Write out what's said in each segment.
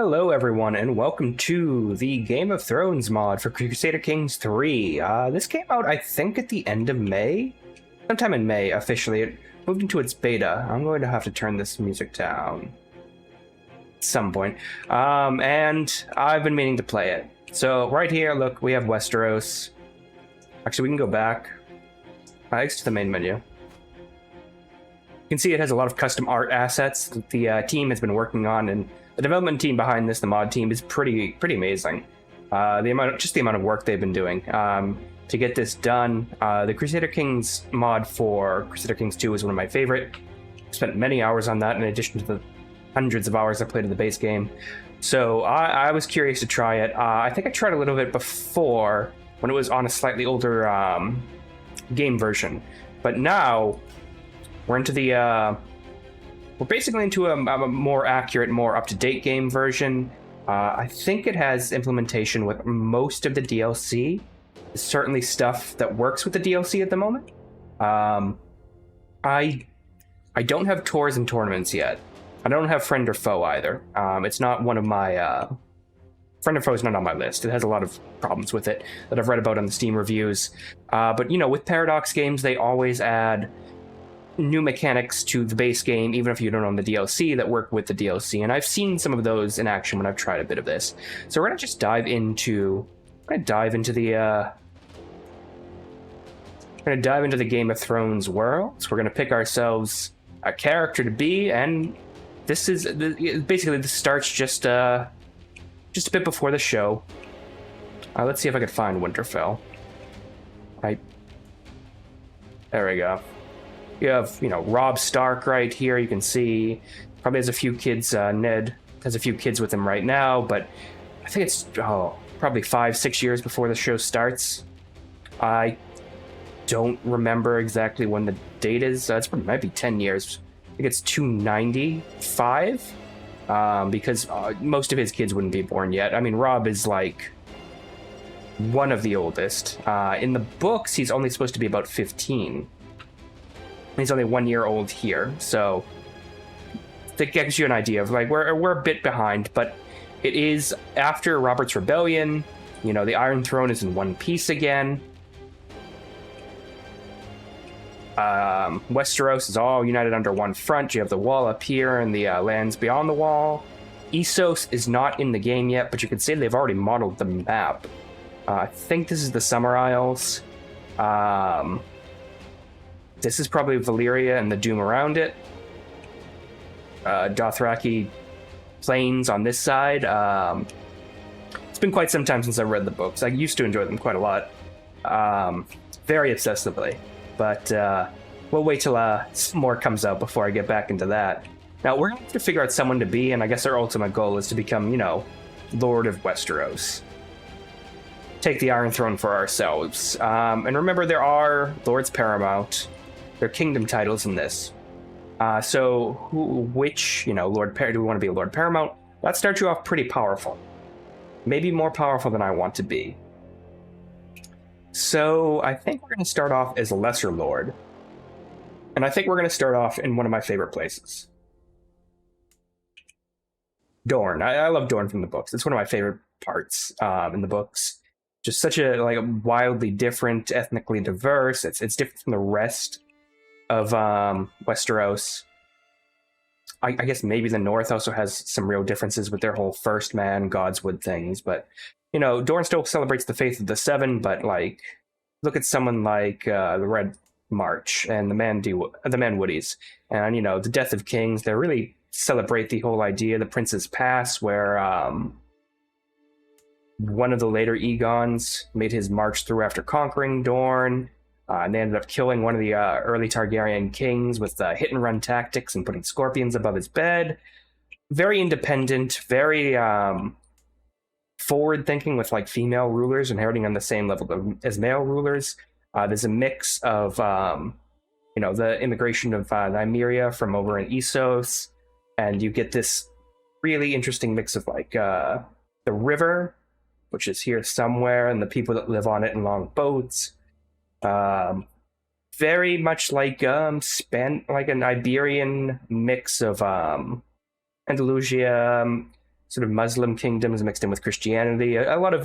Hello, everyone, and welcome to the Game of Thrones mod for Crusader Kings 3. This came out, I think, at the end of May? Sometime in May, officially. It moved into its beta. I'm going to have to turn this music down at some point. And I've been meaning to play it. So, right here, look, we have Westeros. Actually, we can go back. Thanks to the main menu. You can see it has a lot of custom art assets that the team has been working on, and the development team behind this, the mod team, is pretty amazing. The amount of work they've been doing to get this done. The Crusader Kings mod for Crusader Kings 2 is one of my favorite. Spent many hours on that in addition to the hundreds of hours I played in the base game. So I was curious to try it. I think I tried a little bit before when it was on a slightly older game version, but now we're into the we're basically into a more accurate, more up-to-date game version. I think it has implementation with most of the DLC. There's certainly stuff that works with the DLC at the moment. I don't have tours and tournaments yet. I don't have friend or foe either. It's not one of my friend or foe is not on my list. It has a lot of problems with it that I've read about on the Steam reviews. But you know, with Paradox games, they always add new mechanics to the base game, even if you don't own the DLC, that work with the DLC. And I've seen some of those in action when I've tried a bit of this. So we're gonna just dive into the Game of Thrones world. So we're gonna pick ourselves a character to be, and this is basically this starts just a bit before the show. Let's see if I can find Winterfell. Right, there we go. You have, Robb Stark right here. You can see probably has a few kids. Ned has a few kids with him right now, but I think it's probably 5-6 years before the show starts. I don't remember exactly when the date is. It might be 10 years. I think it's 295, because most of his kids wouldn't be born yet. I mean, Robb is like one of the oldest. In the books, he's only supposed to be about 15. He's only 1 year old here, so that gives you an idea of like we're a bit behind, but it is after Robert's Rebellion. The Iron Throne is in one piece again. Westeros is all united under one front. You have the wall up here and the lands beyond the wall. Essos is not in the game yet, but you can see they've already modeled the map. I think this is the Summer Isles. This is probably Valyria and the Doom around it. Dothraki plains on this side. It's been quite some time since I've read the books. I used to enjoy them quite a lot. Very obsessively. But we'll wait till some more comes out before I get back into that. Now, we're going to have to figure out someone to be, and I guess our ultimate goal is to become, Lord of Westeros. Take the Iron Throne for ourselves. And remember, there are Lords Paramount. Their kingdom titles in this. So which, do we want to be a Lord Paramount? That starts you off pretty powerful. Maybe more powerful than I want to be. So I think we're going to start off as a Lesser Lord. And I think we're going to start off in one of my favorite places. Dorne. I love Dorne from the books. It's one of my favorite parts in the books. Just such a wildly different, ethnically diverse. It's different from the rest of Westeros. I guess maybe the North also has some real differences with their whole First Man, Godswood things, but Dorne still celebrates the faith of the Seven. But look at someone like the Red March and the Manwoodies, and the Death of Kings. They really celebrate the whole idea, the Prince's Pass, where one of the later Aegons made his march through after conquering Dorne. And they ended up killing one of the early Targaryen kings with hit-and-run tactics and putting scorpions above his bed. Very independent, very forward-thinking with female rulers inheriting on the same level as male rulers. There's a mix of, the immigration of Nymeria from over in Essos, and you get this really interesting mix of the river, which is here somewhere, and the people that live on it in long boats. Very much like an Iberian mix of Andalusia, sort of Muslim kingdoms mixed in with Christianity, a lot of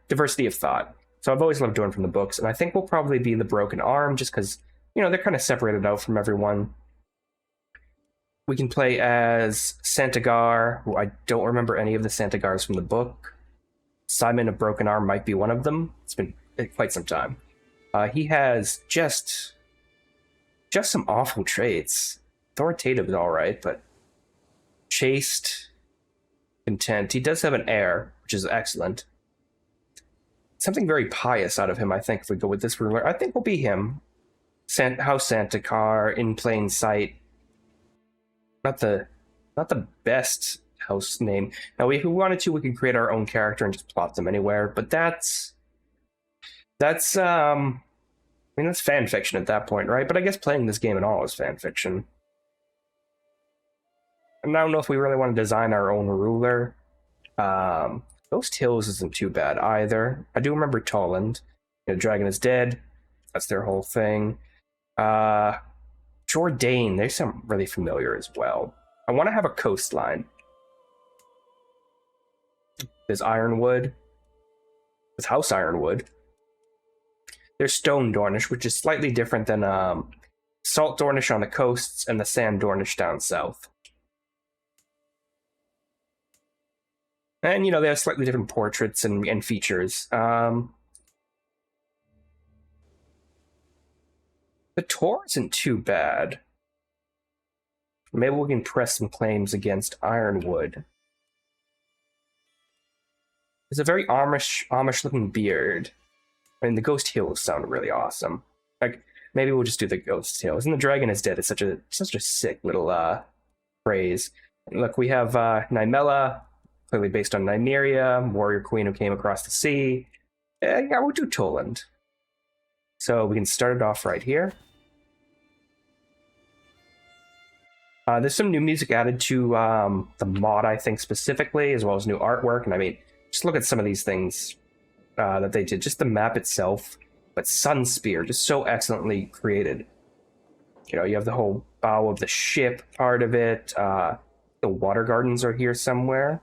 diversity of thought. So I've always loved Dorne from the books, and I think we'll probably be the Broken Arm just because, they're kind of separated out from everyone. We can play as Santagar, who I don't remember any of the Santagars from the book. Simon of Broken Arm might be one of them. It's been quite some time. He has just some awful traits. Authoritative is all right, but chaste, content. He does have an heir, which is excellent. Something very pious out of him, I think, if we go with this ruler. I think will be him. House Santagar, in plain sight. Not the best house name. Now, if we wanted to, we could create our own character and just plot them anywhere. But that's fan fiction at that point, right? But I guess playing this game at all is fan fiction. And I don't know if we really want to design our own ruler. Ghost Hills isn't too bad either. I do remember Toland. Dragon is dead. That's their whole thing. Jourdain, they sound really familiar as well. I want to have a coastline. There's Ironwood. There's House Ironwood. There's Stone Dornish, which is slightly different than Salt Dornish on the coasts and the Sand Dornish down south. And, they have slightly different portraits and features. The Tor isn't too bad. Maybe we can press some claims against Ironwood. There's a very Amish-looking beard. I mean, the Ghost Hills sound really awesome. Like, maybe we'll just do the Ghost Hills. And the Dragon is Dead is such a sick little phrase. And look, we have Nymella, clearly based on Nymeria, warrior queen who came across the sea. Yeah, we'll do Toland. So we can start it off right here. There's some new music added to the mod, I think, specifically, as well as new artwork. And I mean, just look at some of these things that they did. Just the map itself, but Sunspear, just so excellently created. You have the whole bow of the ship part of it. The water gardens are here somewhere.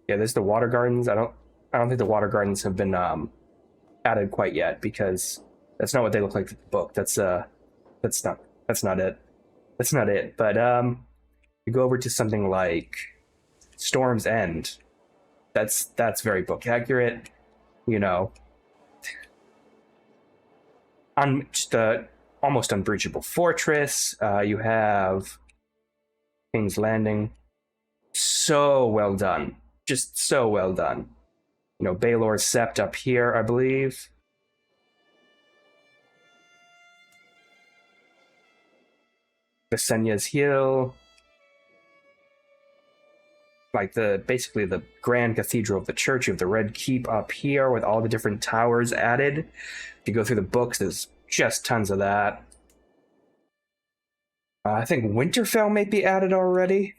Yeah, there's the water gardens. I don't think the water gardens have been added quite yet, because that's not what they look like in the book. That's not it. That's not it. But you go over to something like Storm's End. That's very book accurate. Just a almost unbreachable fortress. You have King's Landing. So well done. Just so well done. Baelor's Sept up here, I believe. Visenya's Hill. Like basically the Grand Cathedral of the Church of the Red Keep up here with all the different towers added. If you go through the books, there's just tons of that. I think Winterfell may be added already.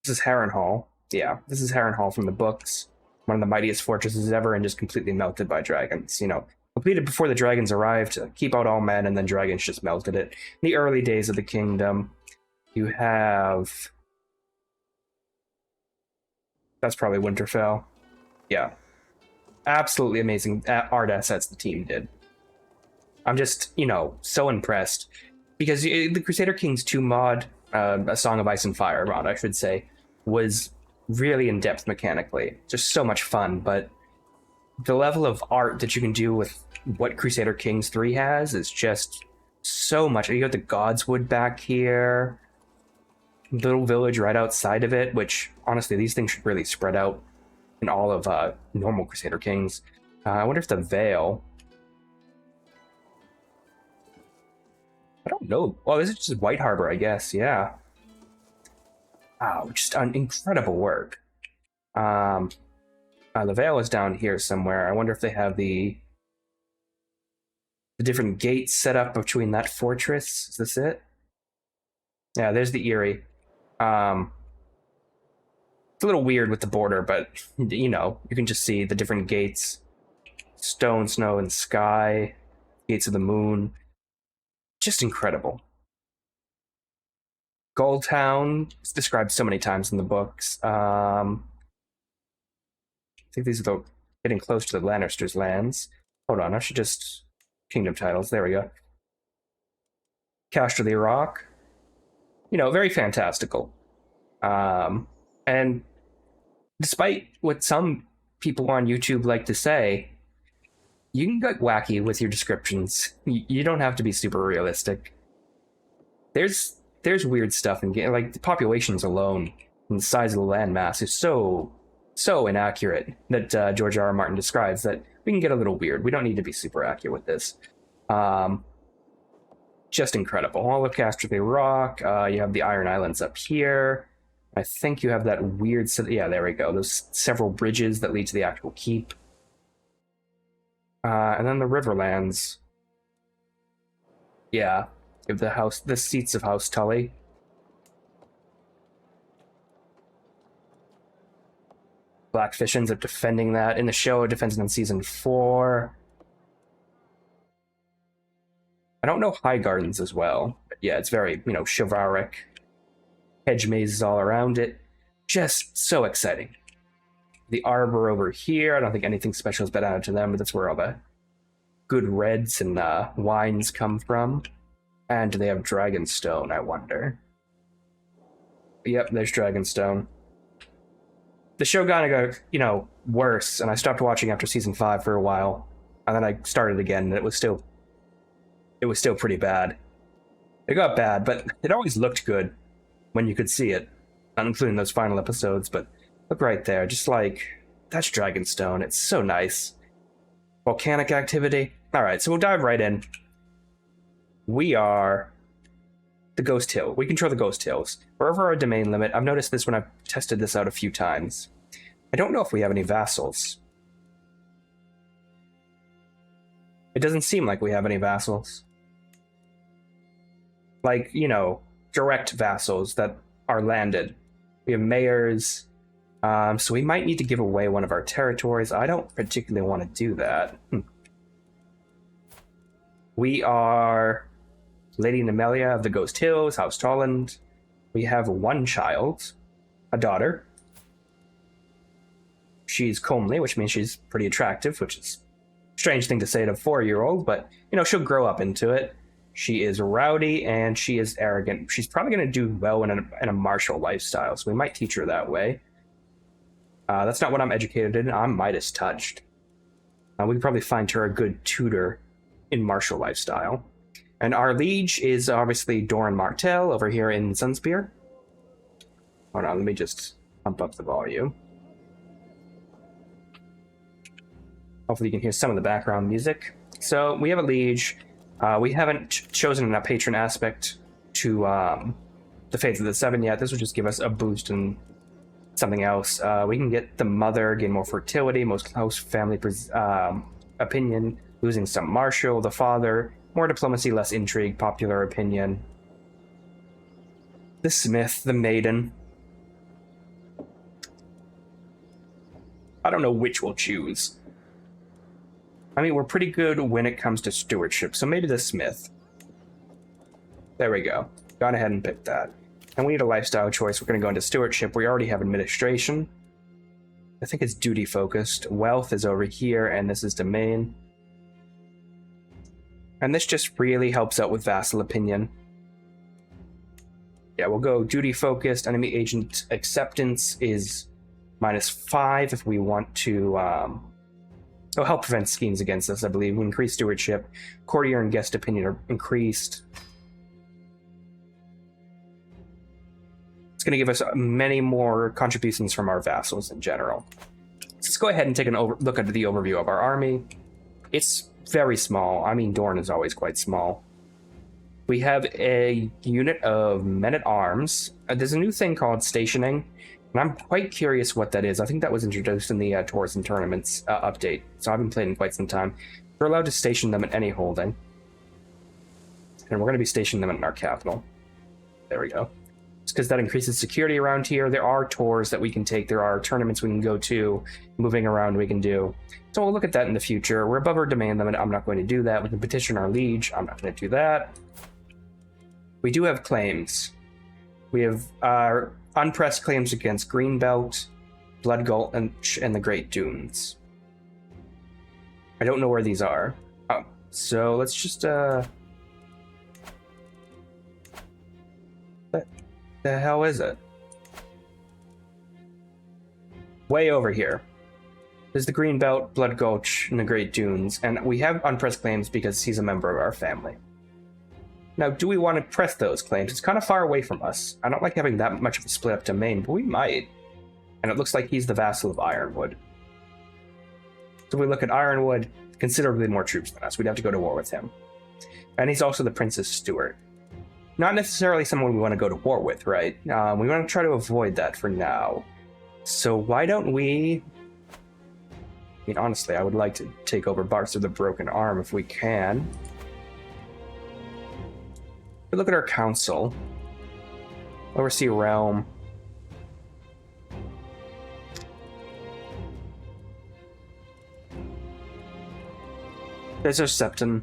This is Harrenhal. Yeah, this is Harrenhal from the books. One of the mightiest fortresses ever, and just completely melted by dragons. Completed before the dragons arrived to keep out all men, and then dragons just melted it. In the early days of the kingdom, you have... That's probably Winterfell. Yeah. Absolutely amazing art assets the team did. I'm just, so impressed. Because the Crusader Kings 2 mod, A Song of Ice and Fire mod, I should say, was really in-depth mechanically. Just so much fun, but the level of art that you can do with what Crusader Kings 3 has is just so much. You got the Godswood back here. Little village right outside of it, which, honestly, these things should really spread out in all of normal Crusader Kings. I wonder if the Vale... I don't know. Well, this is just White Harbor, I guess. Yeah. Wow, just incredible work. The Vale is down here somewhere. I wonder if they have the different gates set up between that fortress. Is this it? Yeah, there's the Eyrie. It's a little weird with the border, but you can just see the different gates. Stone, snow, and sky. Gates of the moon. Just incredible. Gulltown is described so many times in the books. I think these are the getting close to the Lannisters' lands. Hold on, I should just kingdom titles. There we go. Casterly Rock. You know, very fantastical. And despite what some people on YouTube like to say, you can get wacky with your descriptions. You don't have to be super realistic. There's weird stuff in game, like the populations alone and the size of the landmass is so inaccurate that George R. R. Martin describes that we can get a little weird. We don't need to be super accurate with this. Just incredible. All of Casterly Rock. You have the Iron Islands up here. I think you have that weird... Yeah, there we go. Those several bridges that lead to the actual keep. And then the Riverlands. Yeah. You have the seats of House Tully. Blackfish ends up defending that. In the show, it defends it in Season 4. I don't know High Gardens as well. But yeah, it's very, chivalric. Hedge mazes all around it. Just so exciting. The Arbor over here, I don't think anything special has been added to them, but that's where all the good reds and wines come from. And do they have Dragonstone, I wonder? Yep, there's Dragonstone. The show kind of got, worse, and I stopped watching after Season 5 for a while. And then I started again, and it was still pretty bad. It got bad, but it always looked good when you could see it. Not including those final episodes, but look right there. Just like, that's Dragonstone. It's so nice. Volcanic activity. Alright, so we'll dive right in. We are the Ghost Hill. We control the Ghost Hills. We're over our domain limit. I've noticed this when I've tested this out a few times. I don't know if we have any vassals. It doesn't seem like we have any vassals. Like, direct vassals that are landed. We have mayors, so we might need to give away one of our territories. I don't particularly want to do that. We are Lady Nemelia of the Ghost Hills, House Tolland. We have one child, a daughter. She's comely, which means she's pretty attractive, which is a strange thing to say to a 4-year-old, but, she'll grow up into it. She is rowdy and she is arrogant. She's probably going to do well in a martial lifestyle, so we might teach her that way. That's not what I'm educated in. I'm Midas touched. We could probably find her a good tutor in martial lifestyle. And our liege is obviously Doran Martell over here in Sunspear. Hold on, let me just pump up the volume. Hopefully you can hear some of the background music. So we have a liege. We haven't chosen a patron aspect to the Fates of the Seven yet. This will just give us a boost in something else. We can get the mother, gain more fertility, most close family opinion, losing some martial, the father, more diplomacy, less intrigue, popular opinion. The smith, the maiden. I don't know which we'll choose. I mean, we're pretty good when it comes to stewardship, so maybe the smith. There we go. Gone ahead and picked that. And we need a lifestyle choice. We're going to go into stewardship. We already have administration. I think it's duty-focused. Wealth is over here, and this is domain. And this just really helps out with vassal opinion. Yeah, we'll go duty-focused. Enemy agent acceptance is -5 if we want to... It'll help prevent schemes against us, I believe. We increase stewardship. Courtier and guest opinion are increased. It's going to give us many more contributions from our vassals in general. Let's go ahead and take a look at the overview of our army. It's very small. I mean, Dorne is always quite small. We have a unit of men-at-arms. There's a new thing called stationing, and I'm quite curious what that is. I think that was introduced in the Tours and Tournaments update, so I've been playing in quite some time. We're allowed to station them at any holding. And we're going to be stationing them in our capital. There we go. It's because that increases security around here. There are tours that we can take. There are tournaments we can go to. Moving around we can do. So we'll look at that in the future. We're above our domain limit. I'm not going to do that. We can petition our liege. I'm not going to do that. We do have claims. We have unpressed claims against Greenbelt, Blood Gulch, and the Great Dunes. I don't know where these are. Oh, so let's just what the hell is it? Way over here. There's the Greenbelt, Blood Gulch, and the Great Dunes, and we have unpressed claims because he's a member of our family. Now, do we want to press those claims? It's kind of far away from us. I don't like having that much of a split up domain, but we might. And it looks like he's the vassal of Ironwood. So if we look at Ironwood, considerably more troops than us. We'd have to go to war with him. And he's also the Princess Stewart. Not necessarily someone we want to go to war with, right? We want to try to avoid that for now. So why don't we... I mean, honestly, I would like to take over Barks of the Broken Arm if we can. We look at our council. Oversee Realm. There's our Septon.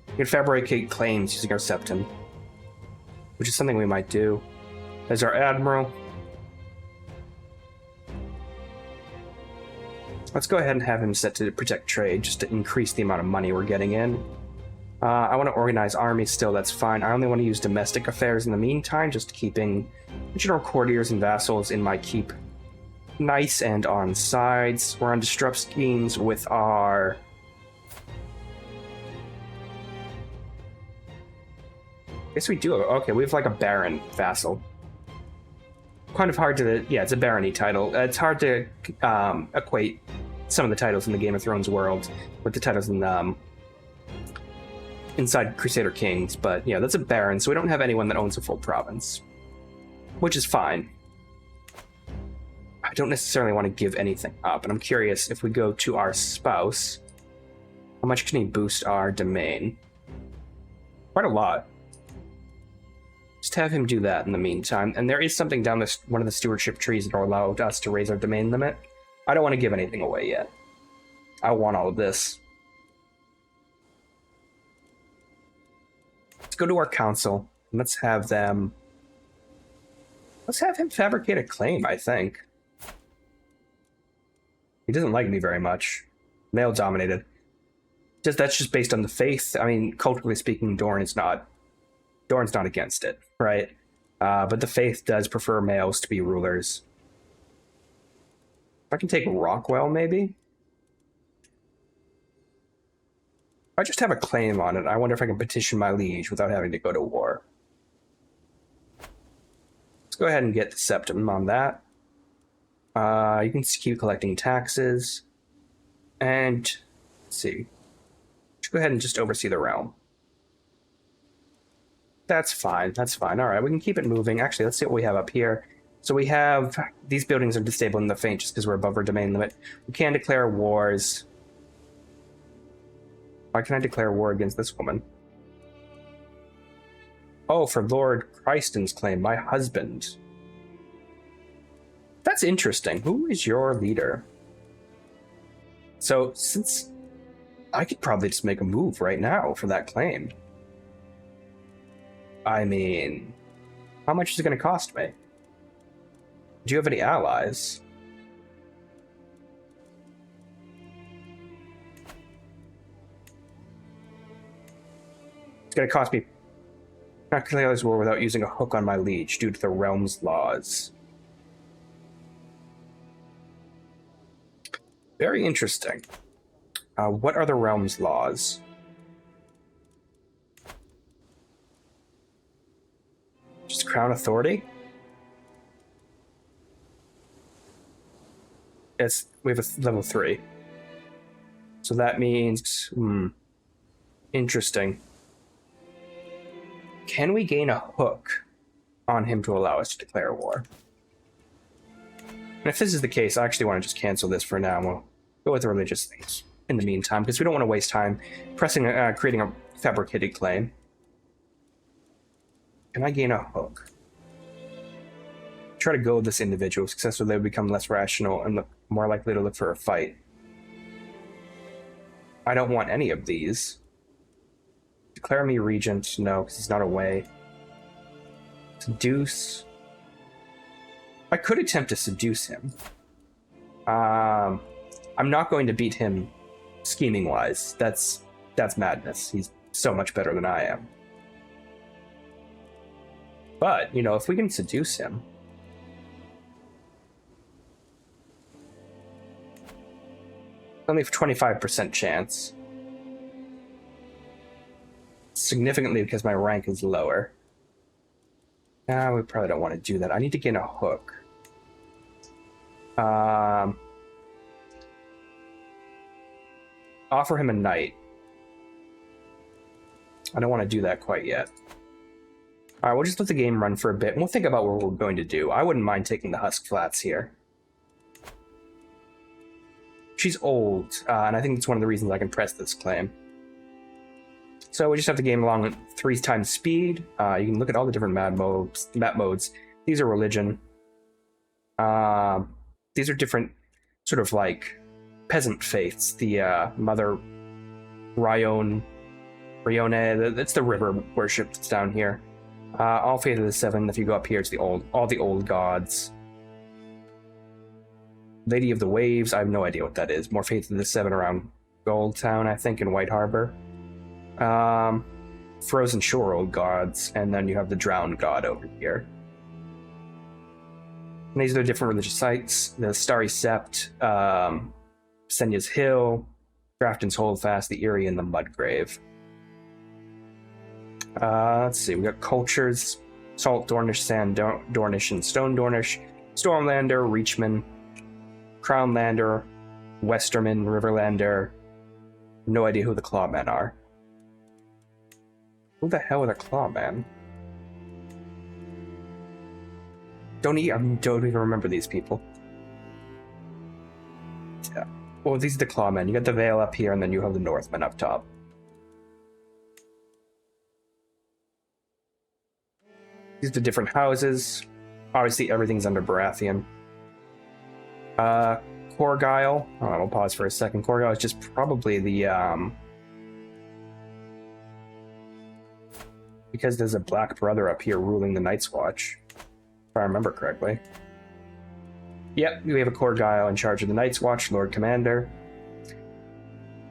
We can fabricate claims using our Septon, which is something we might do. There's our Admiral. Let's go ahead and have him set to protect trade, just to increase the amount of money we're getting in. I want to organize armies still, that's fine. I only want to use domestic affairs in the meantime, just keeping general courtiers and vassals in my keep nice and on sides. We're on disrupt schemes with our... I guess we do. Okay, we have like a baron vassal. Kind of hard to... Yeah, it's a barony title. It's hard to equate some of the titles in the Game of Thrones world with the titles in inside Crusader Kings, but yeah, that's a baron, so we don't have anyone that owns a full province, which is fine. I don't necessarily want to give anything up, and I'm curious if we go to our spouse, how much can he boost our domain? Quite a lot. Just have him do that in the meantime, and there is something down this one of the stewardship trees that will allow us to raise our domain limit. I don't want to give anything away yet. I want all of this. Let's go to our council, and let's have him fabricate a claim, I think. He doesn't like me very much. Male dominated. That's just based on the faith. I mean, culturally speaking, Dorne's not against it, right? But the faith does prefer males to be rulers. If I can take Rockwell, maybe? I just have a claim on it. I wonder if I can petition my liege without having to go to war. Let's go ahead and get the septum on that. You can keep collecting taxes. And, let's see. Let's go ahead and just oversee the realm. That's fine, that's fine. Alright, we can keep it moving. Actually, let's see what we have up here. So we have... These buildings are disabled in the faint just because we're above our domain limit. We can declare wars. Why can I declare war against this woman? Oh, for Lord Christen's claim, my husband. That's interesting. Who is your leader? So, since... I could probably just make a move right now for that claim. I mean... How much is it going to cost me? Do you have any allies? It's going to cost me... Not declare this war without using a hook on my liege due to the realm's laws. Very interesting. What are the realm's laws? Just crown authority? Yes, we have a level 3. So that means... Interesting. Can we gain a hook on him to allow us to declare war? And if this is the case, I actually want to just cancel this for now. We'll go with the religious things in the meantime, because we don't want to waste time creating a fabricated claim. Can I gain a hook? Try to go with this individual. Successfully, they would become less rational and look more likely to look for a fight. I don't want any of these. Declare me regent. No, because he's not away. Seduce. I could attempt to seduce him. I'm not going to beat him scheming-wise. That's madness. He's so much better than I am. But, you know, if we can seduce him... Only 25% chance. Significantly because my rank is lower. We probably don't want to do that. I need to gain a hook. Offer him a knight. I don't want to do that quite yet. Alright, we'll just let the game run for a bit, and we'll think about what we're going to do. I wouldn't mind taking the Husk Flats here. She's old, and I think that's one of the reasons I can press this claim. So we just have the game along at 3 times speed. You can look at all the different map modes. These are religion. These are different sort of like peasant faiths. The Mother Rione, that's the river worship that's down here. All Faith of the Seven. If you go up here, it's all the old gods. Lady of the Waves, I have no idea what that is. More Faith of the Seven around Goldtown, I think, in White Harbor. Frozen Shore old gods, and then you have the Drowned God over here. And these are the different religious sites. The Starry Sept, Senya's Hill, Grafton's Holdfast, the Eyrie, and the Mudgrave. Let's see, we got cultures. Salt Dornish, Sand Dornish, and Stone Dornish. Stormlander, Reachman, Crownlander, Westerman, Riverlander. No idea who the Clawmen are. Who the hell are the Clawmen? Don't even remember these people. Yeah. Well, these are the Clawmen. You got the Vale up here, and then you have the Northmen up top. These are the different houses. Obviously, everything's under Baratheon. Corgyle. Oh, I'll pause for a second. Corgyle is just probably the, because there's a Black Brother up here ruling the Night's Watch, if I remember correctly. Yep, we have a Corgyle in charge of the Night's Watch, Lord Commander.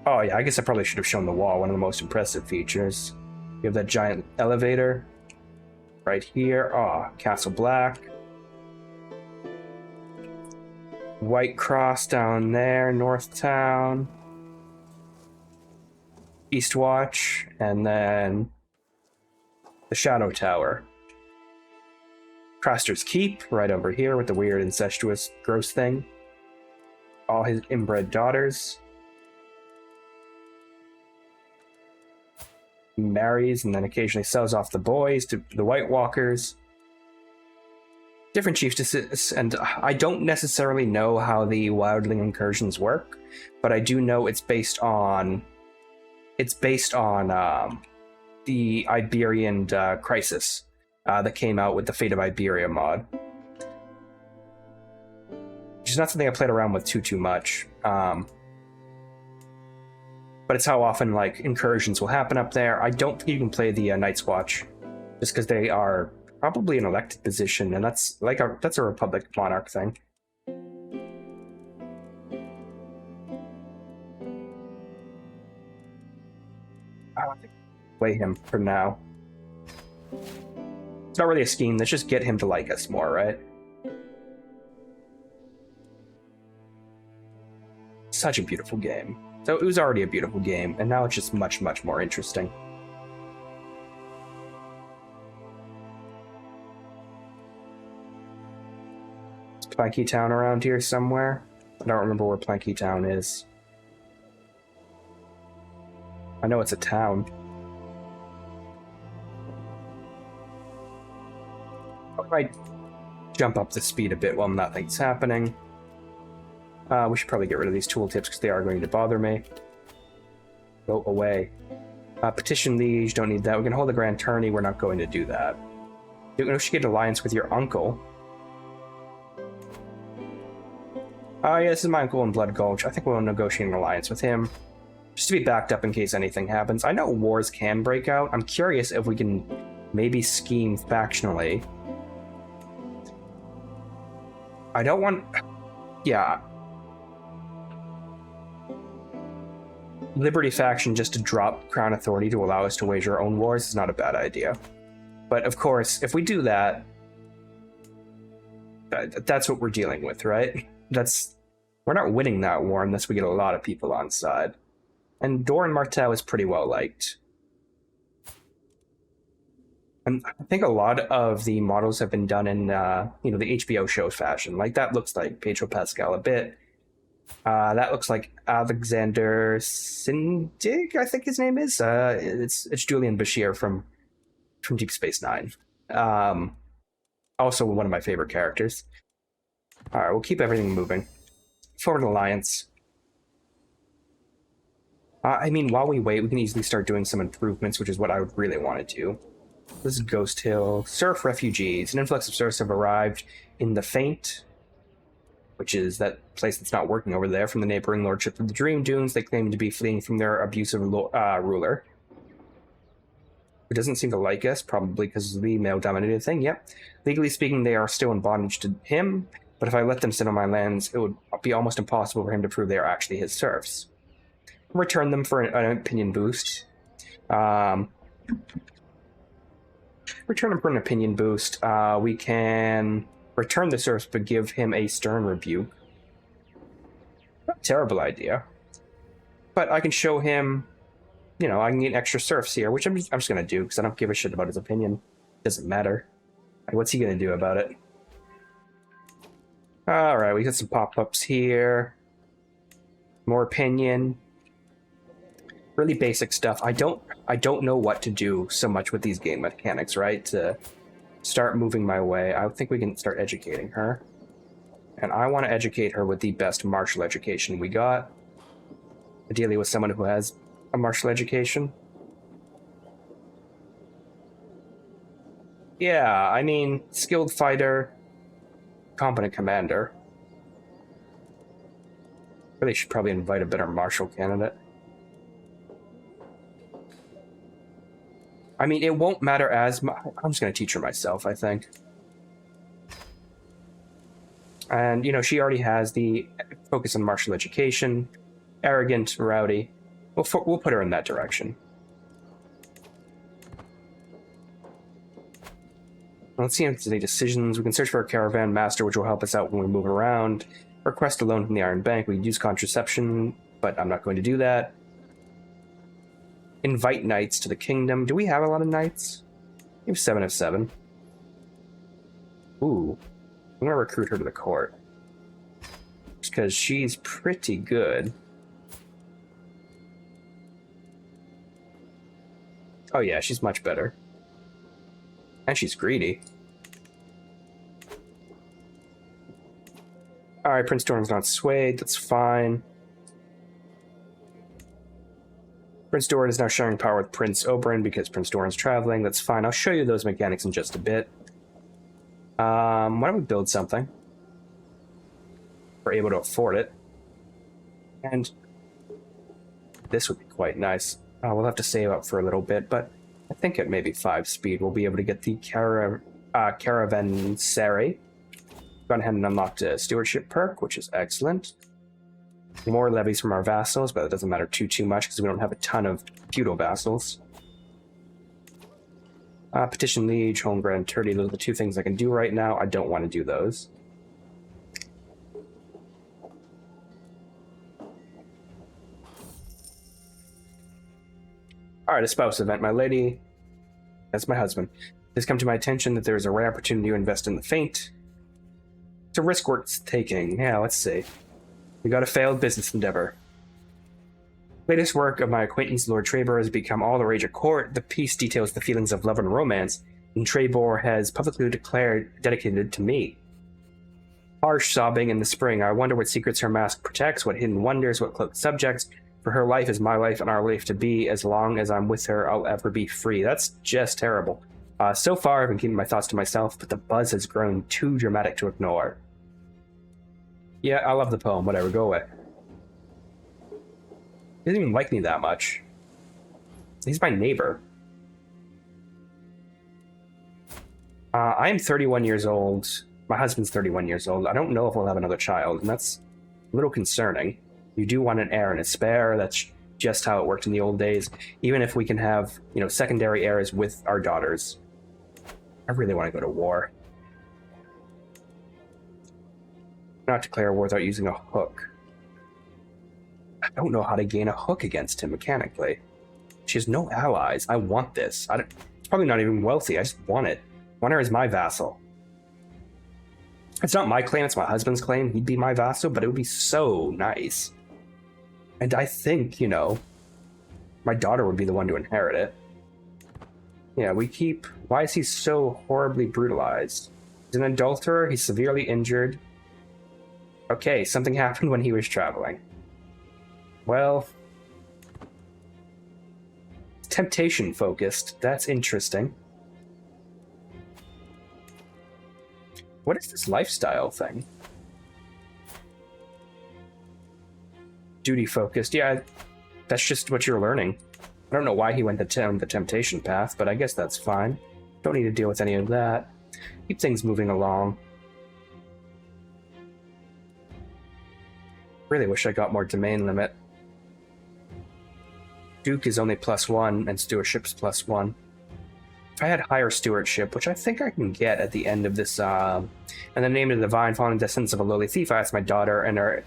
Oh yeah, I guess I probably should have shown the wall, one of the most impressive features. You have that giant elevator right here. Oh, Castle Black. White Cross down there, North Town. Eastwatch, and then the Shadow Tower. Craster's Keep, right over here with the weird incestuous gross thing. All his inbred daughters. He marries and then occasionally sells off the boys to the White Walkers. Different chiefesses, and I don't necessarily know how the wildling incursions work, but I do know it's based on the Iberian Crisis that came out with the Fate of Iberia mod. Which is not something I played around with too much. But it's how often like incursions will happen up there. I don't think you can play the Night's Watch, just because they are probably an elected position, and that's a Republic monarch thing. I think play him for now. It's not really a scheme. Let's just get him to like us more, right? Such a beautiful game. So it was already a beautiful game, and now it's just much more interesting. Is Planky Town around here somewhere? I don't remember where Planky Town is. I know it's a town. I might jump up the speed a bit while nothing's happening. We should probably get rid of these tooltips because they are going to bother me. Go away. Petition Liege, don't need that. We can hold the Grand Tourney, we're not going to do that. You should get an alliance with your uncle. Oh yeah, this is my uncle in Blood Gulch. I think we'll negotiate an alliance with him. Just to be backed up in case anything happens. I know wars can break out. I'm curious if we can maybe scheme factionally I don't want... Yeah. Liberty faction just to drop Crown Authority to allow us to wage our own wars is not a bad idea. But of course, if we do that, that's what we're dealing with, right? We're not winning that war unless we get a lot of people on side. And Dorne Martell is pretty well liked. And I think a lot of the models have been done in, the HBO show fashion. Like, that looks like Pedro Pascal a bit. That looks like Alexander Sindig, I think his name is. It's Julian Bashir from Deep Space Nine. Also one of my favorite characters. All right, we'll keep everything moving. Forward Alliance. I mean, while we wait, we can easily start doing some improvements, which is what I would really want to do. This is Ghost Hill. Surf refugees. An influx of serfs have arrived in the Faint, which is that place that's not working over there, from the neighboring lordship of the Dream Dunes. They claim to be fleeing from their abusive ruler, who doesn't seem to like us, probably because of the male-dominated thing. Yep. Legally speaking, they are still in bondage to him, but if I let them sit on my lands, it would be almost impossible for him to prove they are actually his serfs. Return them for an opinion boost. Return him for an opinion boost. We can return the serfs, but give him a stern rebuke. Not a terrible idea. But I can show him, I can get extra serfs here, which I'm just going to do, because I don't give a shit about his opinion. Doesn't matter. Like, what's he going to do about it? Alright, we got some pop-ups here. More opinion. Really basic stuff. I don't know what to do so much with these game mechanics, right? To start moving my way. I think we can start educating her. And I want to educate her with the best martial education we got. Ideally with someone who has a martial education. Yeah, I mean, skilled fighter, competent commander. Really should probably invite a better martial candidate. I mean, it won't matter as much. I'm just going to teach her myself, I think. And, she already has the focus on martial education. Arrogant, rowdy. We'll put her in that direction. Let's see if there's any decisions. We can search for a caravan master, which will help us out when we move around. Request a loan from the Iron Bank. We can use contraception, but I'm not going to do that. Invite knights to the kingdom. Do we have a lot of knights? We have 7 of 7. Ooh. I'm going to recruit her to the court. Just because she's pretty good. Oh yeah, she's much better. And she's greedy. Alright, Prince Doran's not swayed. That's fine. Prince Doran is now sharing power with Prince Oberyn because Prince Doran's traveling. That's fine. I'll show you those mechanics in just a bit. Why don't we build something? We're able to afford it. And this would be quite nice. We'll have to save up for a little bit, but I think at maybe 5 speed we'll be able to get the Caravanserai. Gone ahead and unlocked a stewardship perk, which is excellent. More levies from our vassals, but it doesn't matter too much because we don't have a ton of feudal vassals. Petition Liege, Home Grand Turdy, those are the 2 things I can do right now. I don't want to do those. Alright, a spouse event. My lady, that's my husband. It has come to my attention that there is a rare opportunity to invest in the Faint. It's a risk worth taking. Yeah, let's see. We got a failed business endeavor. Latest work of my acquaintance Lord Trebor has become all the rage at court. The piece details the feelings of love and romance, and Trebor has publicly declared dedicated to me. Harsh sobbing in the spring. I wonder what secrets her mask protects, what hidden wonders, what cloaked subjects. For her life is my life and our life to be. As long as I'm with her, I'll ever be free. That's just terrible. So far, I've been keeping my thoughts to myself, but the buzz has grown too dramatic to ignore. Yeah, I love the poem. Whatever, go away. He doesn't even like me that much. He's my neighbor. I am 31 years old. My husband's 31 years old. I don't know if we'll have another child, and that's a little concerning. You do want an heir and a spare. That's just how it worked in the old days. Even if we can have, secondary heirs with our daughters. I really want to go to war. Not declare war without using a hook. I don't know how to gain a hook against him mechanically. She has no allies. I want this. It's probably not even wealthy. I just want it. I want her as my vassal. It's not my claim, it's my husband's claim. He'd be my vassal, but it would be so nice. And I think, my daughter would be the one to inherit it. Yeah, we keep... Why is he so horribly brutalized? He's an adulterer, he's severely injured. Okay, something happened when he was traveling. Well... Temptation focused. That's interesting. What is this lifestyle thing? Duty focused. Yeah, that's just what you're learning. I don't know why he went the temptation path, but I guess that's fine. Don't need to deal with any of that. Keep things moving along. Really wish I got more domain limit. Duke is only +1 and stewardship's +1. If I had higher stewardship, which I think I can get at the end of this, and the name of the divine following descendants of a lowly thief, I asked my daughter and her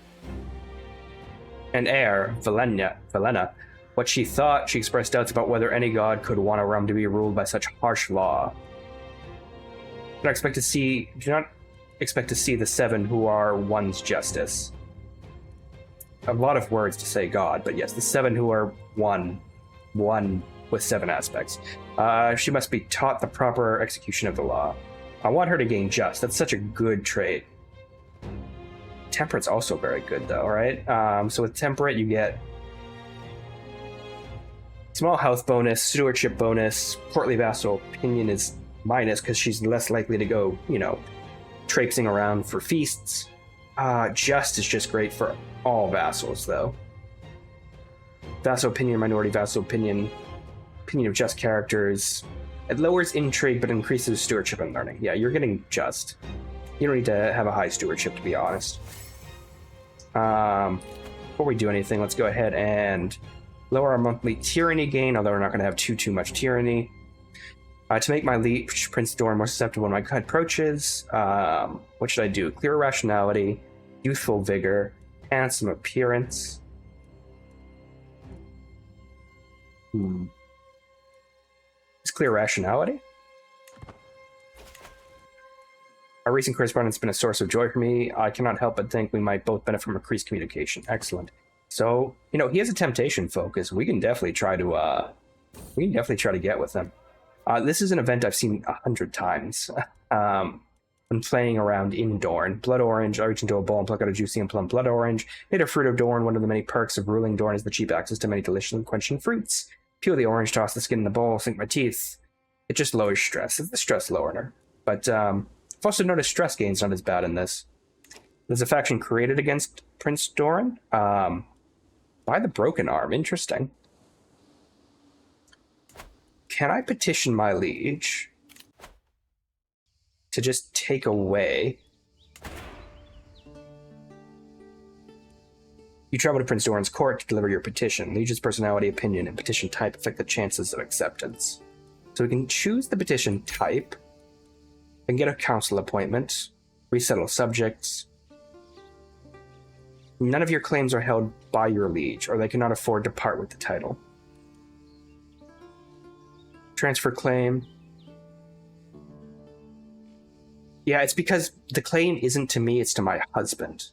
heir, Valena, what she thought. She expressed doubts about whether any god could want a realm to be ruled by such harsh law. Do not expect to see the seven who are one's justice. A lot of words to say God, but yes, the seven who are one with 7 aspects. She must be taught the proper execution of the law. I want her to gain just. That's such a good trait. Temperate's also very good, though, right? So with Temperate, you get small health bonus, stewardship bonus, courtly vassal opinion is minus because she's less likely to go, traipsing around for feasts. Just is just great for all vassals, though. Vassal opinion, minority vassal opinion of just characters. It lowers intrigue but increases stewardship and learning. Yeah, you're getting just. You don't need to have a high stewardship, to be honest. Before we do anything, let's go ahead and lower our monthly tyranny gain, although we're not going to have too much tyranny. To make my liege, Prince Dorne, more susceptible when my approaches, what should I do? Clear rationality, youthful vigor, handsome appearance. Is clear rationality? Our recent correspondence has been a source of joy for me. I cannot help but think we might both benefit from increased communication. Excellent. So, he has a temptation focus. We can definitely try to get with him. This is an event I've seen 100 times. When playing around in Dorne. Blood Orange, I reach into a bowl and pluck out a juicy and plump blood orange. Native fruit of Dorne, one of the many perks of ruling Dorne is the cheap access to many delicious and quenching fruits. Peel the orange, toss the skin in the bowl, sink my teeth. It just lowers stress. It's the stress lowerer. But I've also noticed stress gain's not as bad in this. There's a faction created against Prince Dorne. By the Broken Arm. Interesting. Can I petition my liege to just take away? You travel to Prince Dorne's court to deliver your petition. Liege's personality, opinion, and petition type affect the chances of acceptance. So we can choose the petition type and get a council appointment, resettle subjects. None of your claims are held by your liege, or they cannot afford to part with the title. Transfer claim. Yeah, it's because the claim isn't to me, it's to my husband.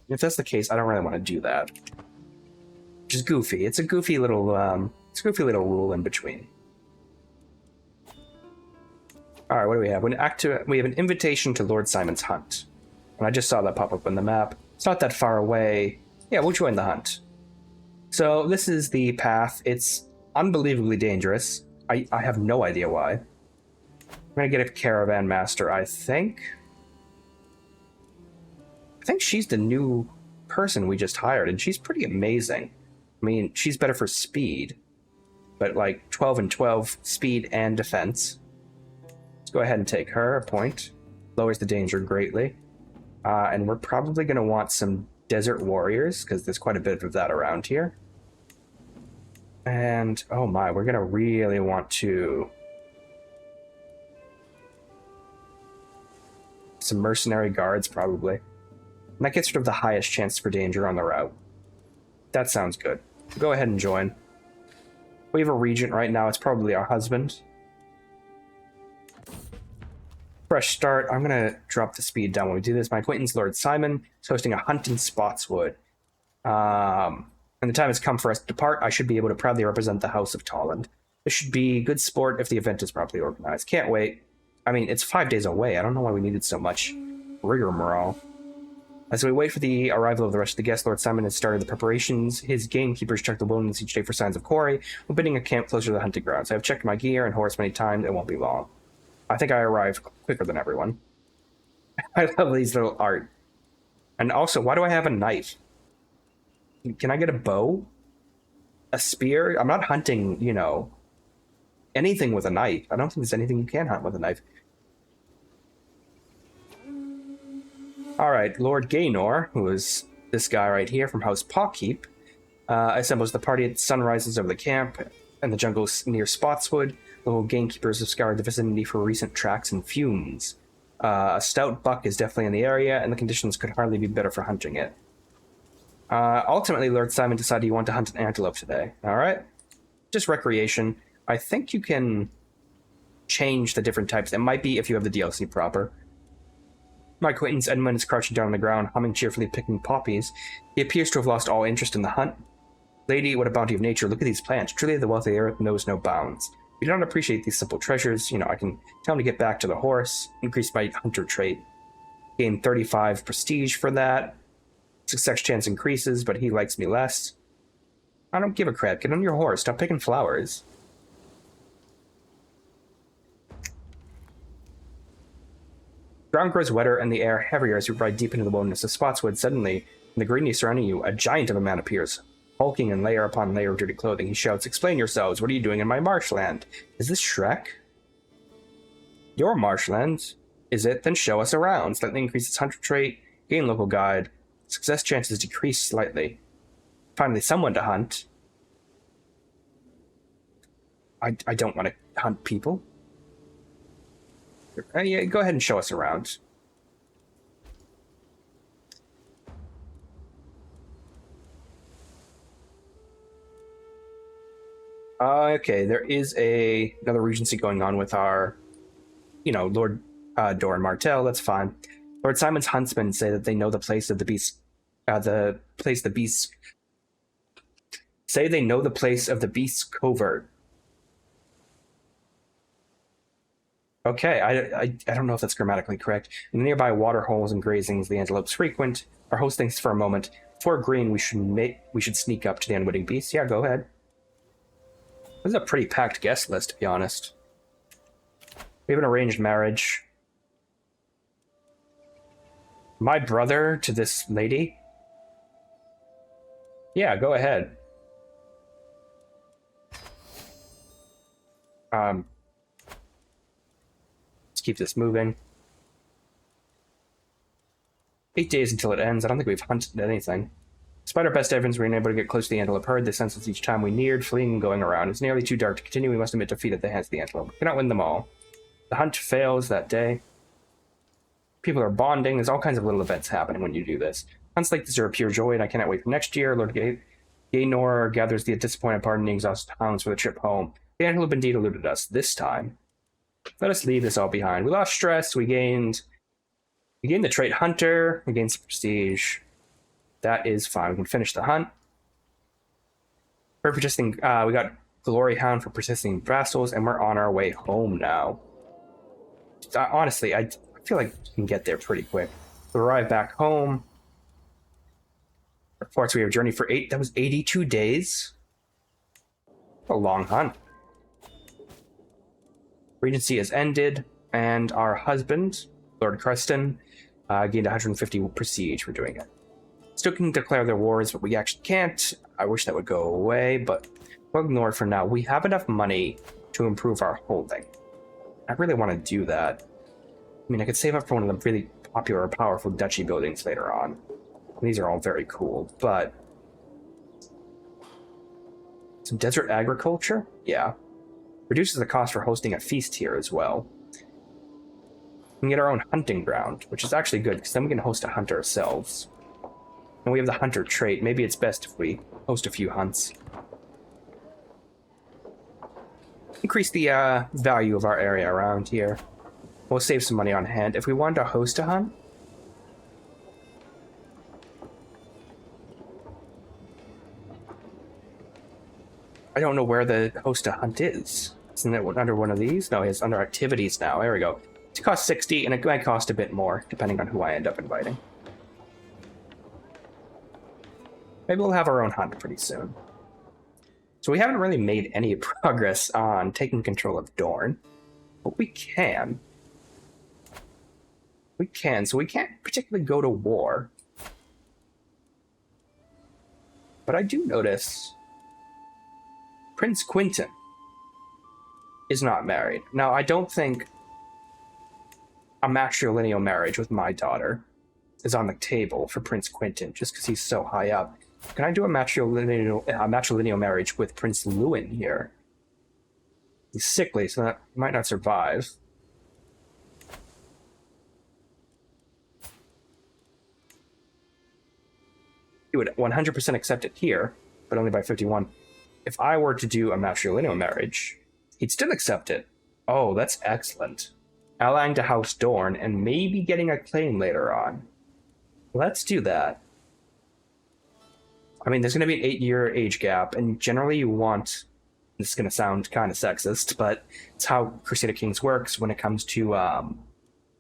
If that's the case, I don't really want to do that. Which is goofy. It's a goofy little rule in between. All right, what do we have? We have an invitation to Lord Simon's hunt. And I just saw that pop up on the map. It's not that far away. Yeah, we'll join the hunt. So this is the path. It's unbelievably dangerous. I have no idea why. I'm going to get a caravan master, I think. I think she's the new person we just hired, and she's pretty amazing. I mean, she's better for speed. but like 12 and 12 speed and defense. Let's go ahead and take her, a point. Lowers the danger greatly. And we're probably going to want some desert warriors, because there's quite a bit of that around here. And, oh my, we're going to really want to... some mercenary guards, probably. And that gets rid of the highest chance for danger on the route. That sounds good. Go ahead and join. We have a regent right now. It's probably our husband. Fresh start. I'm going to drop the speed down when we do this. My acquaintance, Lord Simon, is hosting a hunt in Spotswood. And the time has come for us to depart. I should be able to proudly represent the House of Tolland. This should be good sport if the event is properly organized. Can't wait. I mean, it's 5 days away. I don't know why we needed so much rigmarole. As we wait for the arrival of the rest of the guests, Lord Simon has started the preparations. His gamekeepers check the wilderness each day for signs of quarry. We're bidding a camp closer to the hunting grounds. I have checked my gear and horse many times. It won't be long. I think I arrive quicker than everyone. I love these little art. And also, why do I have a knife? Can I get a bow? A spear? I'm not hunting, you know, anything with a knife. I don't think there's anything you can hunt with a knife. Alright, Lord Gaynor, who is this guy right here from House Pawkeep, assembles the party at sunrises over the camp and the jungles near Spotswood. The little gamekeepers have scoured the vicinity for recent tracks and fumes. A stout buck is definitely in the area, and the conditions could hardly be better for hunting it. Ultimately, Lord Simon decided he wanted to hunt an antelope today. Alright? Just recreation. I think you can change the different types. It might be if you have the DLC proper. My acquaintance Edmund is crouching down on the ground, humming cheerfully, picking poppies. He appears to have lost all interest in the hunt. Lady, what a bounty of nature. Look at these plants. Truly the wealth of the earth knows no bounds. If you don't appreciate these simple treasures, you know, I can tell him to get back to the horse, increase my hunter trait. Gain 35 prestige for that. Success chance increases, but he likes me less. I don't give a crap. Get on your horse. Stop picking flowers. Ground grows wetter and the air heavier as you ride deep into the wilderness of Spotswood. Suddenly, in the greenery surrounding you, a giant of a man appears. Hulking in layer upon layer of dirty clothing, he shouts, "Explain yourselves. What are you doing in my marshland?" Is this Shrek? Your marshland? Is it? Then show us around. Slightly increase its hunter trait. Gain local guide. Success chances decrease slightly. Finally, someone to hunt. I don't want to hunt people. Yeah, go ahead and show us around. Okay, there is another regency going on with our, you know, Lord Doran Martell. That's fine. Lord Simon's huntsmen say that they know the place of the beast. Say they know the place of the beast's covert. Okay, I don't know if that's grammatically correct. In the nearby water holes and grazings the antelopes frequent. Our host thinks for a moment. Before agreeing, we should sneak up to the unwitting beast. Yeah, go ahead. This is a pretty packed guest list, to be honest. We have an arranged marriage. My brother to this lady? Yeah, go ahead. Let's keep this moving. 8 days until it ends. I don't think we've hunted anything. Despite our best efforts, we were unable to get close to the antelope herd. They sensed us each time we neared, fleeing and going around. It's nearly too dark to continue. We must admit defeat at the hands of the antelope. We cannot win them all. The hunt fails that day. People are bonding. There's all kinds of little events happening when you do this. Hunts like this are a pure joy, and I cannot wait for next year. Lord Gaynor gathers the disappointed party and the exhausted hounds for the trip home. The antelope indeed eluded us this time. Let us leave this all behind. We lost stress. We gained the trait hunter. We gained some prestige. That is fine. We can finish the hunt. For persisting, we got Glory Hound for persisting vassals, and we're on our way home now. Honestly, I feel like we can get there pretty quick. We arrive back home. Reports we have journeyed for that was 82 days. A long hunt. Regency has ended, and our husband, Lord Creston, gained 150 prestige for doing it. Still can declare their wars, but we actually can't. I wish that would go away, but we'll ignore it for now. We have enough money to improve our holding. I really want to do that. I mean, I could save up for one of the really popular, powerful duchy buildings later on. These are all very cool, but... Some desert agriculture? Yeah. Reduces the cost for hosting a feast here as well. We can get our own hunting ground, which is actually good, because then we can host a hunt ourselves. And we have the hunter trait. Maybe it's best if we host a few hunts. Increase the value of our area around here. We'll save some money on hand. If we wanted to host a hunt... I don't know where the host a hunt is. Isn't it under one of these? No, it's under activities now. There we go. It costs 60, and it might cost a bit more, depending on who I end up inviting. Maybe we'll have our own hunt pretty soon. So we haven't really made any progress on taking control of Dorne, but we can. We can, so we can't particularly go to war. But I do notice Prince Quentin is not married. Now, I don't think a matrilineal marriage with my daughter is on the table for Prince Quentin, just because he's so high up. Can I do a matrilineal marriage with Prince Lewin here? He's sickly, so that might not survive. He would 100% accept it here, but only by 51. If I were to do a matrilineal marriage, he'd still accept it. Oh, that's excellent. Allying to House Dorne and maybe getting a claim later on. Let's do that. I mean, there's going to be an 8-year age gap, and generally you want... This is going to sound kind of sexist, but it's how Crusader Kings works when it comes to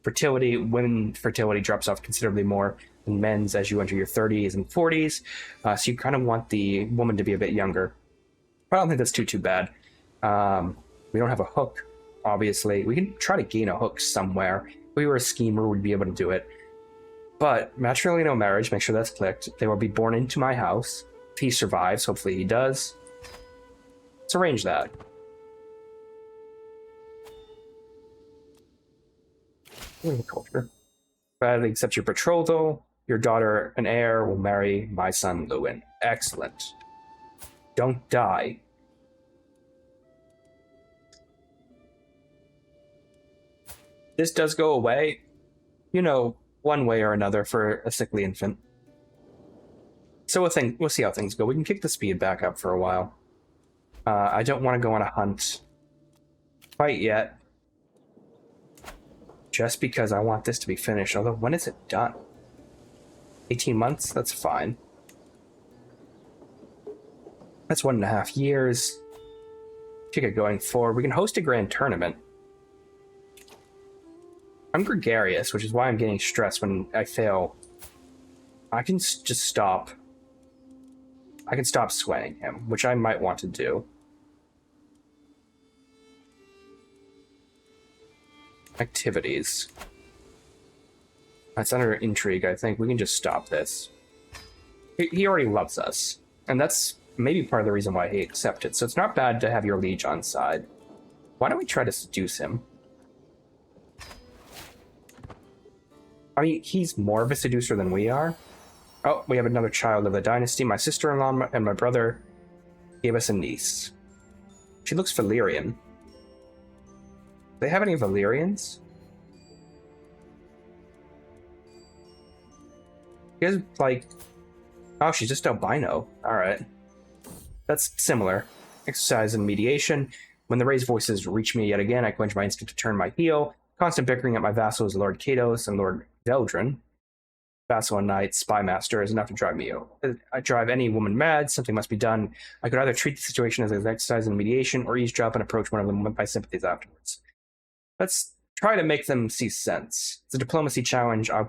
fertility. Women's fertility drops off considerably more than men's as you enter your 30s and 40s, so you kind of want the woman to be a bit younger. I don't think that's too bad. We don't have a hook, obviously. We can try to gain a hook somewhere. If we were a schemer, we'd be able to do it. But matrilineal marriage, make sure that's clicked. They will be born into my house. If he survives, hopefully he does. Let's arrange that. Culture. Badly accept your betrothal. Your daughter and heir will marry my son Lewin. Excellent. Don't die. This does go away, you know, one way or another for a sickly infant. So we'll see how things go. We can kick the speed back up for a while. I don't want to go on a hunt quite yet, just because I want this to be finished. Although, when is it done? 18 months? That's fine. That's 1.5 years. To get going forward, we can host a grand tournament. I'm gregarious, which is why I'm getting stressed when I fail. I can just stop. I can stop swaying him, which I might want to do. Activities. That's under intrigue, I think. We can just stop this. He already loves us. And that's maybe part of the reason why he accepted. So it's not bad to have your liege on side. Why don't we try to seduce him? I mean, he's more of a seducer than we are. Oh, we have another child of the dynasty. My sister-in-law and my brother gave us a niece. She looks Valyrian. Do they have any Valyrians? She has, like... Oh, she's just albino. Alright. That's similar. Exercise and mediation. When the raised voices reach me yet again, I quench my instinct to turn my heel. Constant bickering at my vassals, Lord Kados and Lord Veldrin. Vassal and knight, spy master, is enough to drive me. I drive any woman mad. Something must be done. I could either treat the situation as an exercise in mediation or eavesdrop and approach one of them with my sympathies afterwards. Let's try to make them see sense. It's a diplomacy challenge. I'm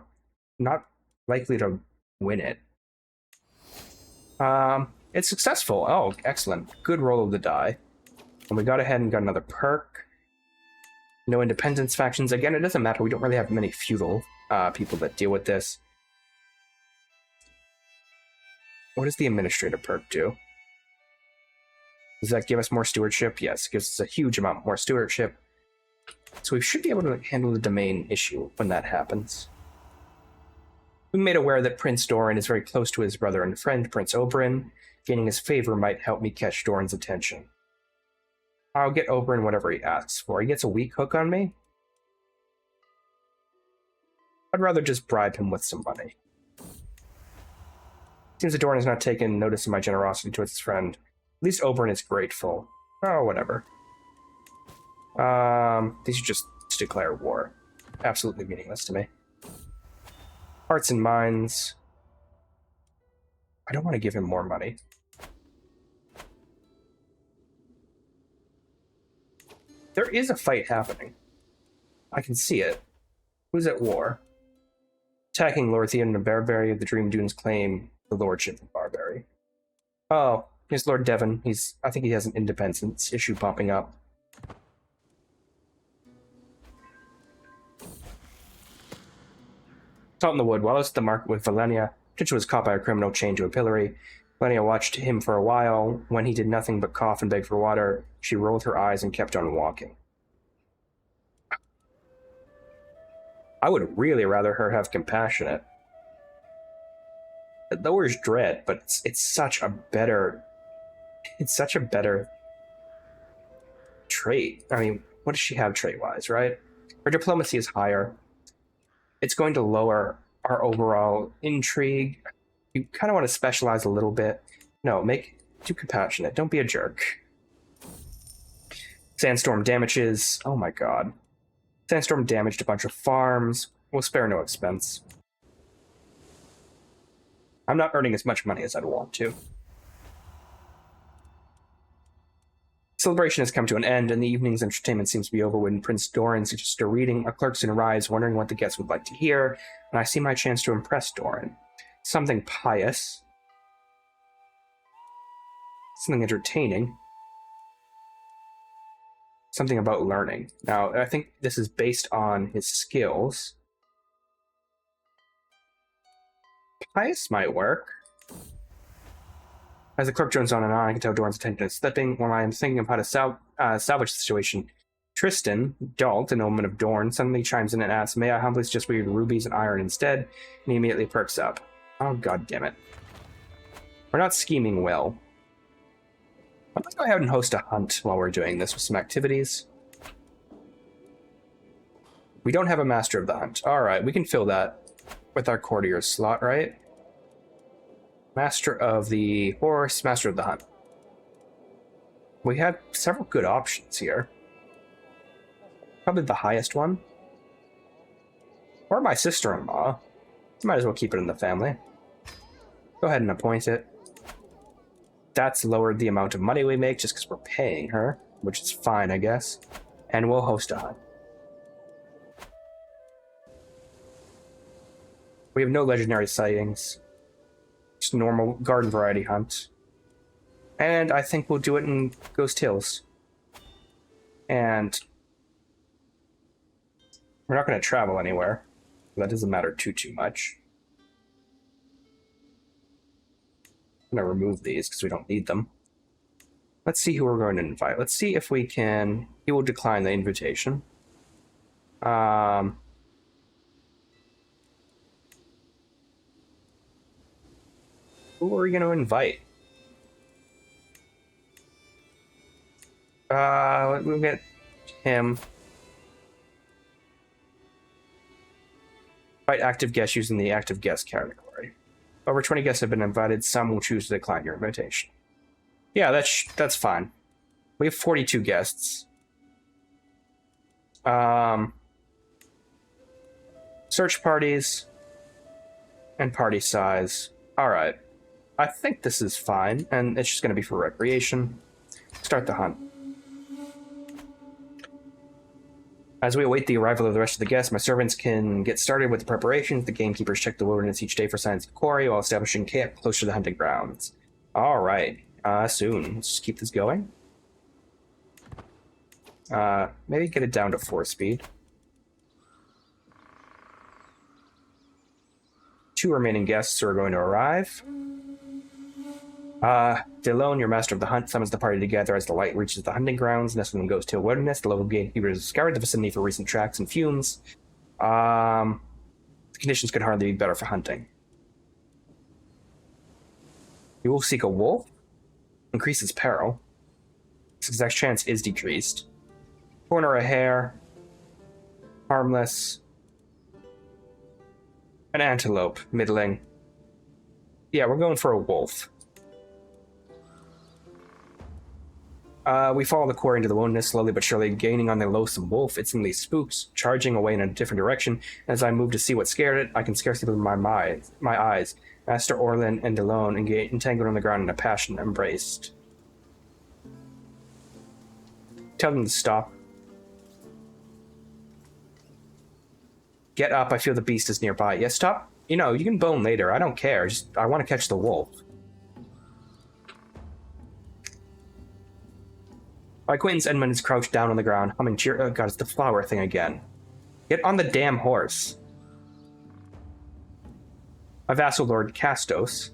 not likely to win it. It's successful. Oh, excellent. Good roll of the die. And we got ahead and got another perk. No independence factions. Again, it doesn't matter. We don't really have many feudal people that deal with this. What does the administrator perk do? Does that give us more stewardship? Yes, it gives us a huge amount more stewardship. So we should be able to handle the domain issue when that happens. We made aware that Prince Doran is very close to his brother and friend, Prince Oberyn. Gaining his favor might help me catch Doran's attention. I'll get Oberyn whatever he asks for. He gets a weak hook on me? I'd rather just bribe him with some money. Seems that Doran has not taken notice of my generosity towards his friend. At least Oberyn is grateful. Oh, whatever. These are just to declare war. Absolutely meaningless to me. Hearts and minds. I don't want to give him more money. There is a fight happening. I can see it. Who's at war? Attacking Lord Theoden of Barberry of the Dream Dunes claim the lordship of Barberry. Oh, here's Lord Devon. I think he has an independence issue popping up. Out in the wood, while I was at the market with Valenia, Titch was caught by a criminal chained to a pillory. Valenia watched him for a while. When he did nothing but cough and beg for water, she rolled her eyes and kept on walking. I would really rather her have compassionate. It lowers dread, but it's such a better trait. I mean, what does she have trait-wise, right? Her diplomacy is higher. It's going to lower our overall intrigue. You kind of want to specialize a little bit. No, do compassionate. Don't be a jerk. Sandstorm damages. Oh my god. Sandstorm damaged a bunch of farms. We'll spare no expense. I'm not earning as much money as I'd want to. Celebration has come to an end, and the evening's entertainment seems to be over when Prince Doran suggests a reading. A clerkson arrives, wondering what the guests would like to hear, and I see my chance to impress Doran. Something pious. Something entertaining. Something about learning. Now, I think this is based on his skills. Pious might work. As the clerk drones on and on, I can tell Doran's attention is slipping. While I am thinking of how to salvage the situation, Tristan, Dalt, an omen of Dorne, suddenly chimes in and asks, "May I humbly suggest we use rubies and iron instead?" And he immediately perks up. Oh, god damn it. We're not scheming well. Let's go ahead and host a hunt while we're doing this with some activities. We don't have a master of the hunt. Alright, we can fill that with our courtier slot, right? Master of the horse, master of the hunt. We have several good options here. Probably the highest one. Or my sister-in-law. Might as well keep it in the family. Go ahead and appoint it. That's lowered the amount of money we make just because we're paying her, which is fine, I guess. And we'll host a hunt. We have no legendary sightings. Just normal garden variety hunt. And I think we'll do it in Ghost Hills. And we're not going to travel anywhere. That doesn't matter too much. I'm going to remove these because we don't need them. Let's see who we're going to invite. Let's see if we can... He will decline the invitation. Who are we going to invite? We'll get him. Invite active guests using the active guest category. Over 20 guests have been invited. Some will choose to decline your invitation. Yeah, that's fine. We have 42 guests. Search parties and party size. All right. I think this is fine, and it's just going to be for recreation. Start the hunt. As we await the arrival of the rest of the guests, my servants can get started with the preparations. The gamekeepers check the wilderness each day for signs of quarry while establishing camp close to the hunting grounds. All right. Soon. Let's just keep this going. Maybe get it down to 4 speed. 2 remaining guests are going to arrive. Delone, your master of the hunt, summons the party together as the light reaches the hunting grounds. Nestling goes to a wilderness. The local gatekeepers scoured the vicinity for recent tracks and fumes. The conditions could hardly be better for hunting. You will seek a wolf. Increases peril. Success chance is decreased. Corner a hare. Harmless. An antelope. Middling. Yeah, we're going for a wolf. We follow the quarry into the wilderness, slowly but surely gaining on the loathsome wolf. It suddenly spooks, charging away in a different direction. As I move to see what scared it, I can scarcely believe my eyes. Master Orlin and Delone entangled on the ground in a passion embraced. Tell them to stop. Get up, I feel the beast is nearby. Yeah, stop. You know, you can bone later. I don't care. I want to catch the wolf. My acquaintance Edmund is crouched down on the ground, humming cheer. Oh god, it's the flower thing again. Get on the damn horse. My vassal Lord Castos.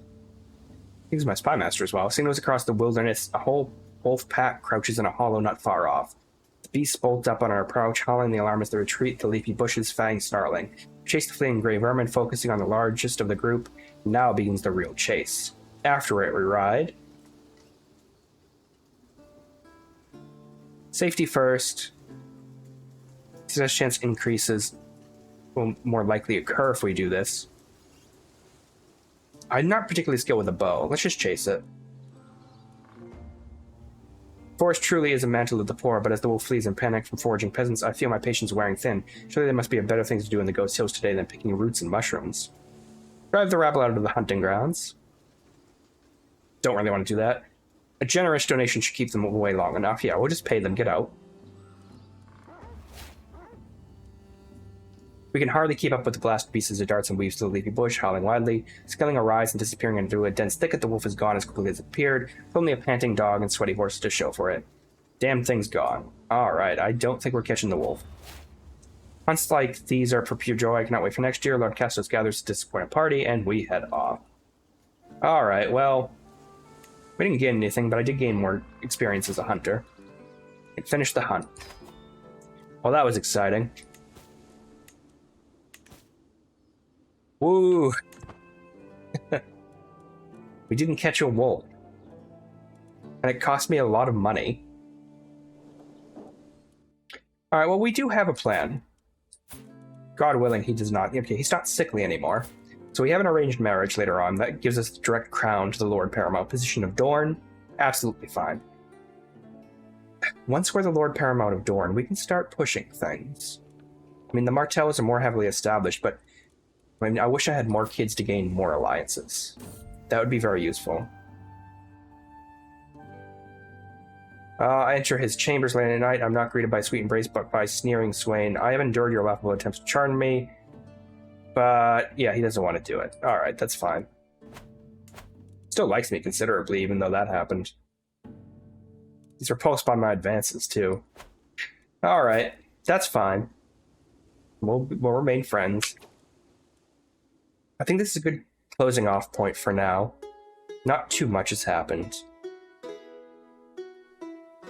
He's my spy master as well. Signals across the wilderness. A whole wolf pack crouches in a hollow not far off. The beast bolts up on our approach, howling the alarm as they retreat, the leafy bushes, fangs snarling. We chase the fleeing grey vermin, focusing on the largest of the group. Now begins the real chase. After it, we ride. Safety first. Success chance increases. Will more likely occur if we do this. I'm not particularly skilled with a bow. Let's just chase it. Forest truly is a mantle of the poor, but as the wolf flees in panic from foraging peasants, I feel my patience wearing thin. Surely there must be better things to do in the Ghost Hills today than picking roots and mushrooms. Drive the rabble out of the hunting grounds. Don't really want to do that. A generous donation should keep them away long enough. Yeah, we'll just pay them. Get out. We can hardly keep up with the blast pieces of darts and weaves to the leafy bush, howling wildly. Scaling a rise and disappearing into a dense thicket, the wolf is gone as quickly as it appeared, with only a panting dog and sweaty horse to show for it. Damn thing's gone. Alright, I don't think we're catching the wolf. Hunts like these are for pure joy. I cannot wait for next year. Lord Castos gathers a disappointed party, and we head off. Alright, well, we didn't gain anything, but I did gain more experience as a hunter. And finish the hunt. Well, that was exciting. Woo! We didn't catch a wolf. And it cost me a lot of money. Alright, well, we do have a plan. God willing, he does not. Okay, he's not sickly anymore. So we have an arranged marriage later on that gives us the direct crown to the Lord Paramount position of Dorne. Absolutely fine. Once we're the Lord Paramount of Dorne, we can start pushing things. I mean, the Martells are more heavily established, but I mean, I wish I had more kids to gain more alliances. That would be very useful. I enter his chambers late at night. I'm not greeted by sweet embrace, but by sneering swain. I have endured your laughable attempts to charm me. But, yeah, he doesn't want to do it. Alright, that's fine. Still likes me considerably, even though that happened. He's repulsed by my advances, too. Alright, that's fine. We'll remain friends. I think this is a good closing off point for now. Not too much has happened.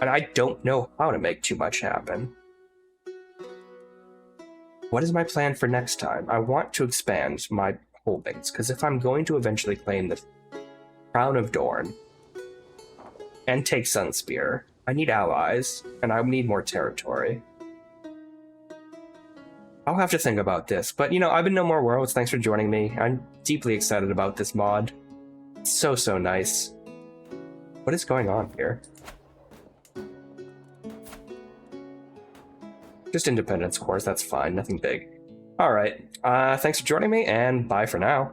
And I don't know how to make too much happen. What is my plan for next time? I want to expand my holdings, because if I'm going to eventually claim the Crown of Dorne and take Sunspear, I need allies, and I need more territory. I'll have to think about this, but you know, I've been No More Worlds. Thanks for joining me. I'm deeply excited about this mod. It's so nice. What is going on here? Just independence cores, that's fine, nothing big. Alright, thanks for joining me, and bye for now.